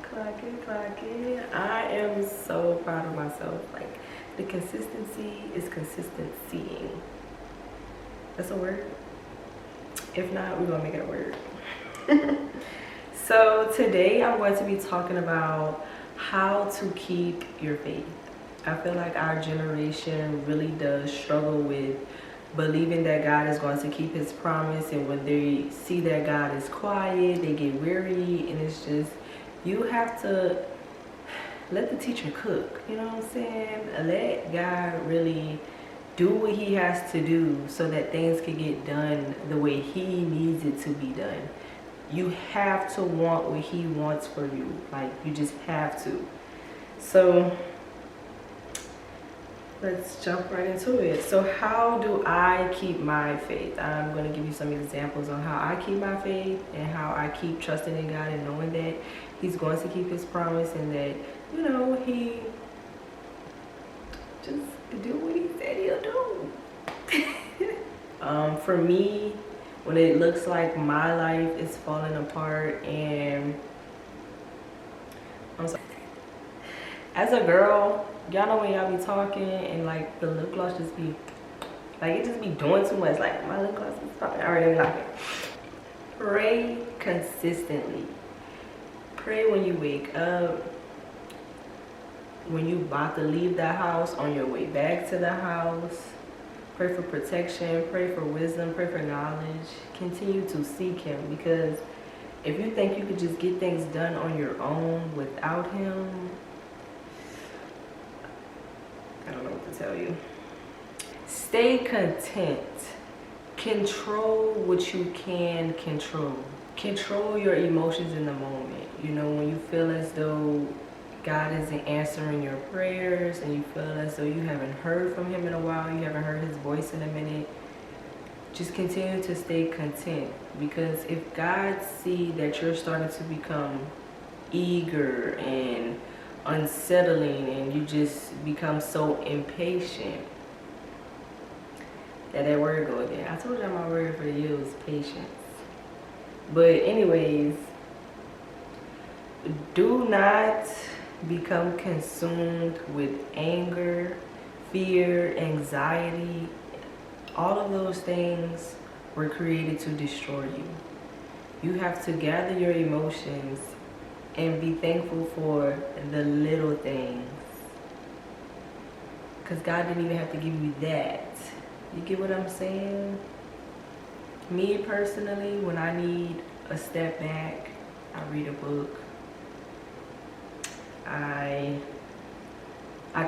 Clock it, clock it. I am so proud of myself. Like, the consistency is consistencying. That's a word? If not, we're gonna make it a word. So today I'm going to be talking about how to keep your faith. I feel like our generation really does struggle with believing that God is going to keep his promise, and when they see that God is quiet, they get weary, and it's just, you have to let the teacher cook, you know what I'm saying? Let God really do what he has to do so that things can get done the way he needs it to be done. You have to want what he wants for you. Like, you just have to. So let's jump right into it. So how do I keep my faith? I'm going to give you some examples on how I keep my faith and how I keep trusting in God and knowing that he's going to keep his promise, and that, you know, he just do what he said he'll do. For me, when it looks like my life is falling apart, and I'm sorry, as a girl, y'all know when y'all be talking and like the lip gloss just be like, it just be doing too much. Like, my lip gloss is popping. Alright, let me lock it. Pray consistently. Pray when you wake up, when you about to leave the house, on your way back to the house. Pray for protection, pray for wisdom, pray for knowledge. Continue to seek him, because if you think you could just get things done on your own without him, I don't know what to tell you. Stay content. Control what you can control. Control your emotions in the moment. You know, when you feel as though God isn't answering your prayers, and you feel as though you haven't heard from him in a while, you haven't heard his voice in a minute, just continue to stay content. Because if God sees that you're starting to become eager and unsettling, and you just become so impatient, that word go again. I told y'all my word for the year was patience. But anyways, do not become consumed with anger, fear, anxiety. All of those things were created to destroy you. You have to gather your emotions and be thankful for the little things, because God didn't even have to give you that. You get what I'm saying? Me personally, when I need a step back, I read a book. I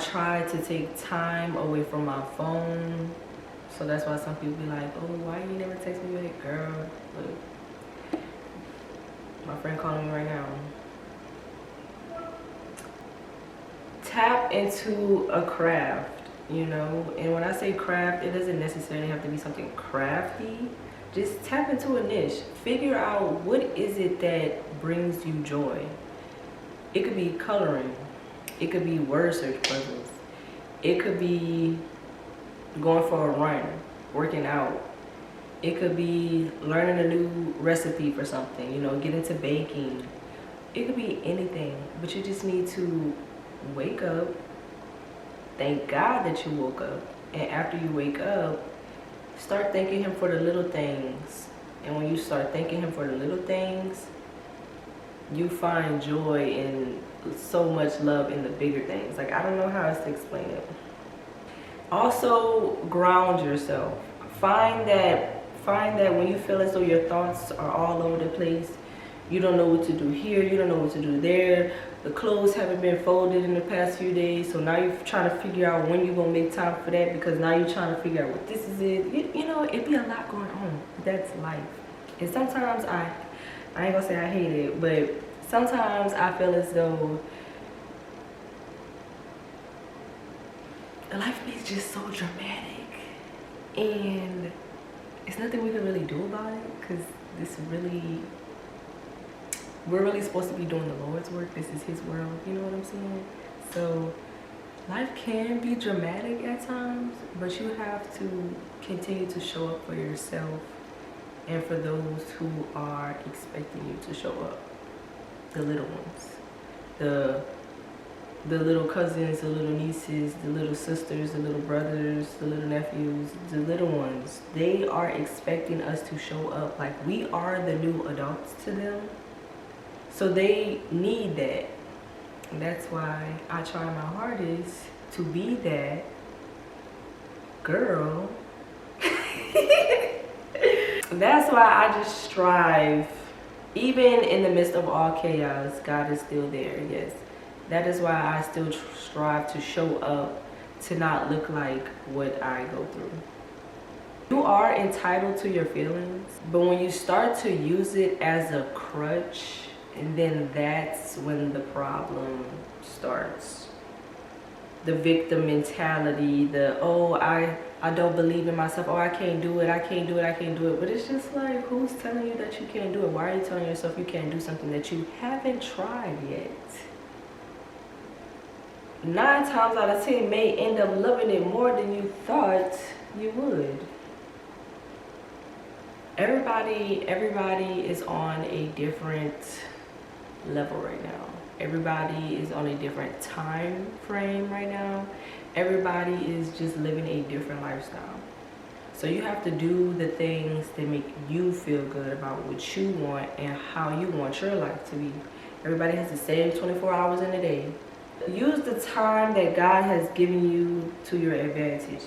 try to take time away from my phone. So that's why some people be like, oh, why you never text me back? Girl, look, my friend calling me right now. Tap into a craft, you know? And when I say craft, it doesn't necessarily have to be something crafty. Just tap into a niche. Figure out, what is it that brings you joy? It could be coloring. It could be word search puzzles. It could be going for a run, working out. It could be learning a new recipe for something, you know, get into baking. It could be anything, but you just need to wake up, thank God that you woke up, and after you wake up, start thanking him for the little things. And when you start thanking him for the little things, you find joy and so much love in the bigger things. Like, I don't know how else to explain it. Also, ground yourself. Find that when you feel as though your thoughts are all over the place, you don't know what to do here, you don't know what to do there, the clothes haven't been folded in the past few days, so now you're trying to figure out when you're gonna make time for that, because now you're trying to figure out what this is. You know, it'd be a lot going on. That's life. And sometimes I ain't gonna say I hate it, but sometimes I feel as though life is just so dramatic, and it's nothing we can really do about it, because we're really supposed to be doing the Lord's work. This is his world, you know what I'm saying? So life can be dramatic at times, but you have to continue to show up for yourself and for those who are expecting you to show up, the little ones. the little cousins, the little nieces, the little sisters, the little brothers, the little nephews, the little ones. They are expecting us to show up like we are the new adults to them. So they need that. And that's why I try my hardest to be that girl. That's why I just strive. Even in the midst of all chaos, God is still there, yes. That is why I still strive to show up, to not look like what I go through. You are entitled to your feelings, but when you start to use it as a crutch, and then that's when the problem starts. The victim mentality, the, oh, I don't believe in myself, oh, I can't do it, I can't do it, I can't do it. But it's just like, who's telling you that you can't do it? Why are you telling yourself you can't do something that you haven't tried yet? 9 times out of 10 may end up loving it more than you thought you would. Everybody is on a different level right now. Everybody is on a different time frame right now. Everybody is just living a different lifestyle. So you have to do the things that make you feel good about what you want and how you want your life to be. Everybody has the same 24 hours in a day. Use the time that God has given you to your advantage.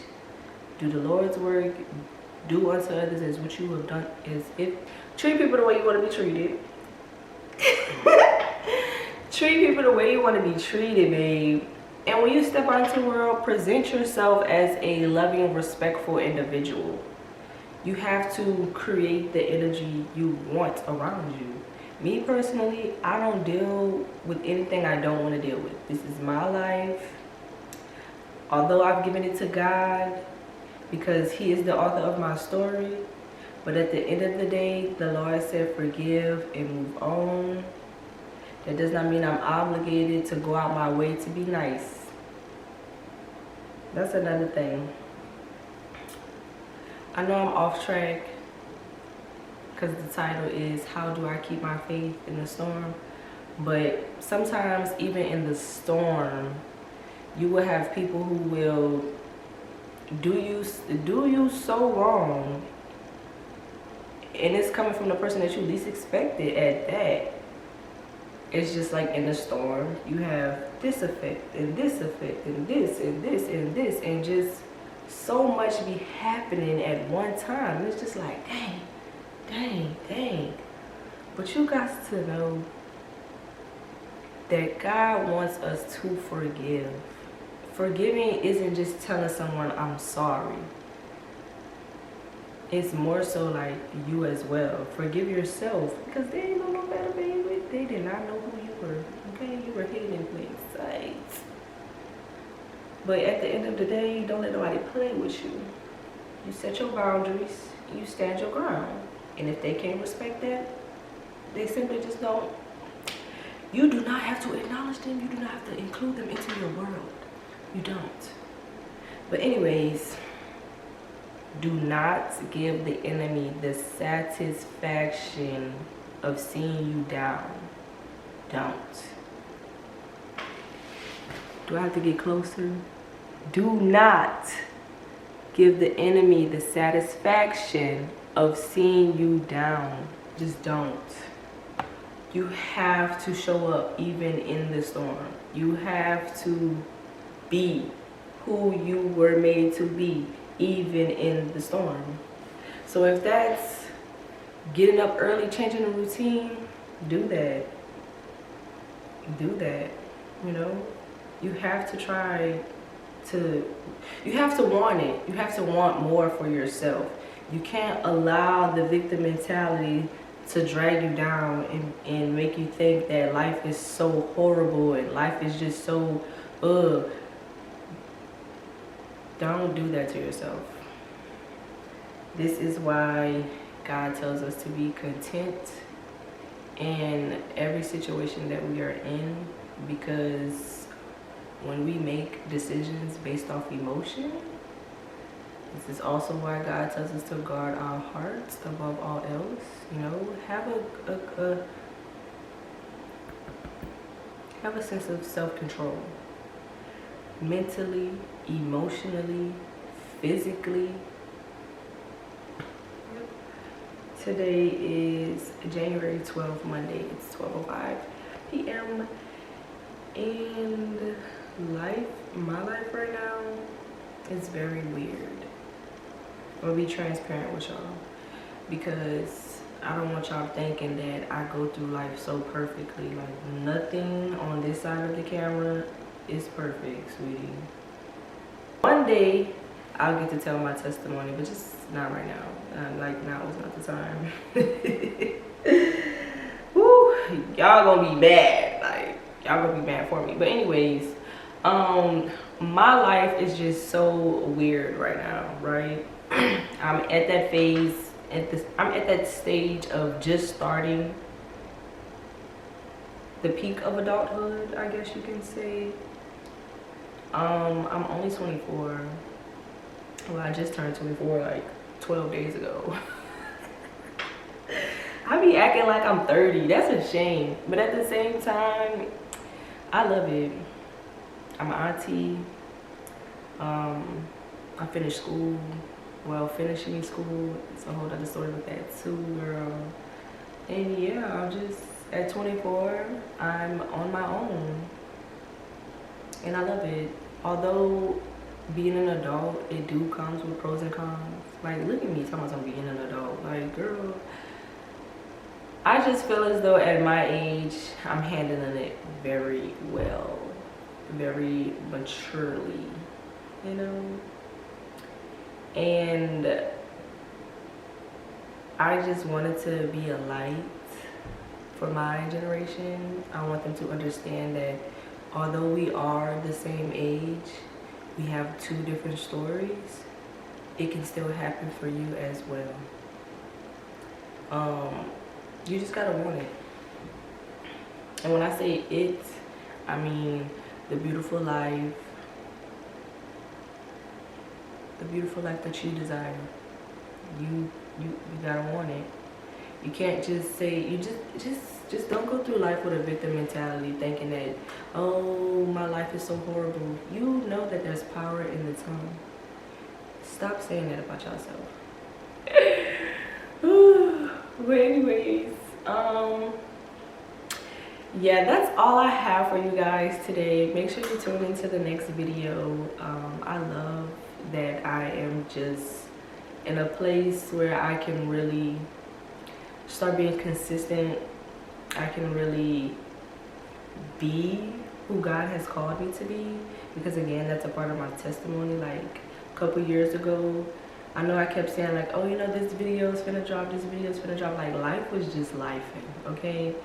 Do the Lord's work. Do unto others as what you have done. Treat people the way you want to be treated. Treat people the way you want to be treated, babe. And when you step out into the world, present yourself as a loving, respectful individual. You have to create the energy you want around you. Me personally, I don't deal with anything I don't want to deal with. This is my life. Although I've given it to God because He is the author of my story. But at the end of the day, the Lord said forgive and move on. That does not mean I'm obligated to go out my way to be nice. That's another thing. I know I'm off track because the title is How Do I Keep My Faith in the Storm? But sometimes even in the storm, you will have people who will do you so wrong. And it's coming from the person that you least expected at that. It's just like in the storm, you have this effect and this effect and this and this and this, and just so much be happening at one time. It's just like, dang. But you got to know that God wants us to forgive. Forgiving isn't just telling someone I'm sorry. It's more so like you as well. Forgive yourself, because they ain't know no better, baby. They did not know who you were. Okay, you were hidden in plain sight. But at the end of the day, don't let nobody play with you. You set your boundaries. You stand your ground. And if they can't respect that, they simply just don't. You do not have to acknowledge them. You do not have to include them into your world. You don't. But anyways, do not give the enemy the satisfaction of seeing you down. Don't. Do I have to get closer? Do not give the enemy the satisfaction of seeing you down. Just don't. You have to show up even in the storm. You have to be who you were made to be even in the storm. So if that's getting up early, changing the routine, do that. Do that. You know, you have to try to, you have to want it. You have to want more for yourself. You can't allow the victim mentality to drag you down and make you think that life is so horrible and life is just so, Don't do that to yourself. This is why God tells us to be content in every situation that we are in, because when we make decisions based off emotion, this is also why God tells us to guard our hearts above all else. You know, have have a sense of self-control. Mentally, emotionally, physically. Today is January 12th, Monday. It's 12:05 p.m. And my life right now is very weird. I'm gonna be transparent with y'all because I don't want y'all thinking that I go through life so perfectly. Like, nothing on this side of the camera is perfect, sweetie. One day I'll get to tell my testimony, but just not right now. Like, now is not the time. Woo, y'all gonna be mad. Like, y'all gonna be mad for me. But anyways, my life is just so weird right now, right? I'm at that phase, I'm at that stage of just starting the peak of adulthood, I guess you can say. I'm only 24. Well, I just turned 24 like 12 days ago. I be acting like I'm 30. That's a shame. But at the same time, I love it. I'm an auntie. I finished school. Well, finishing school, it's a whole other story with that too, girl. And yeah, I'm just, at 24, I'm on my own. And I love it. Although being an adult, it do comes with pros and cons. Like, look at me talking about being an adult. Like, girl, I just feel as though at my age, I'm handling it very well, very maturely, you know? And I just wanted to be a light for my generation. I want them to understand that although we are the same age, we have two different stories. It can still happen for you as well. You just gotta want it. And when I say it, I mean the beautiful life. The beautiful life that you desire. You gotta want it. You can't just say, you just don't go through life with a victim mentality thinking that, oh, my life is so horrible. You know that there's power in the tongue. Stop saying that about yourself. But anyways, yeah, that's all I have for you guys today. Make sure you tune into the next video. I love that I am just in a place where I can really start being consistent. I can really be who God has called me to be, because again, that's a part of my testimony. Like a couple years ago, I know I kept saying like, oh, you know, this video is finna drop, this video is finna drop. Like, life was just lifing, okay?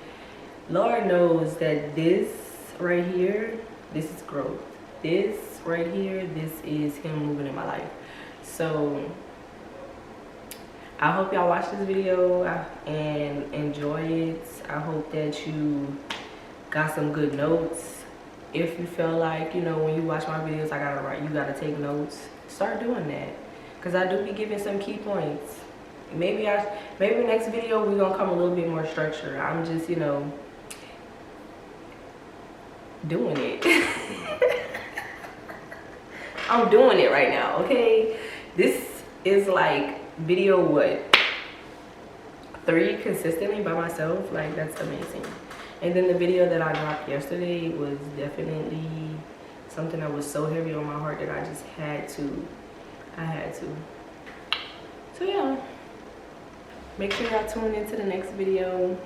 Lord knows that this right here, this is growth. This right here, this is Him moving in my life. So I hope y'all watch this video and enjoy it. I hope that you got some good notes. If you feel like, you know, when you watch my videos, you gotta take notes, start doing that. Cause I do be giving some key points. Maybe next video we're gonna come a little bit more structured. I'm just, you know, doing it. I'm doing it right now, okay? This is like video what? 3 consistently by myself. Like, that's amazing. And then the video that I dropped yesterday was definitely something that was so heavy on my heart that I just had to. So yeah, make sure y'all tune into the next video.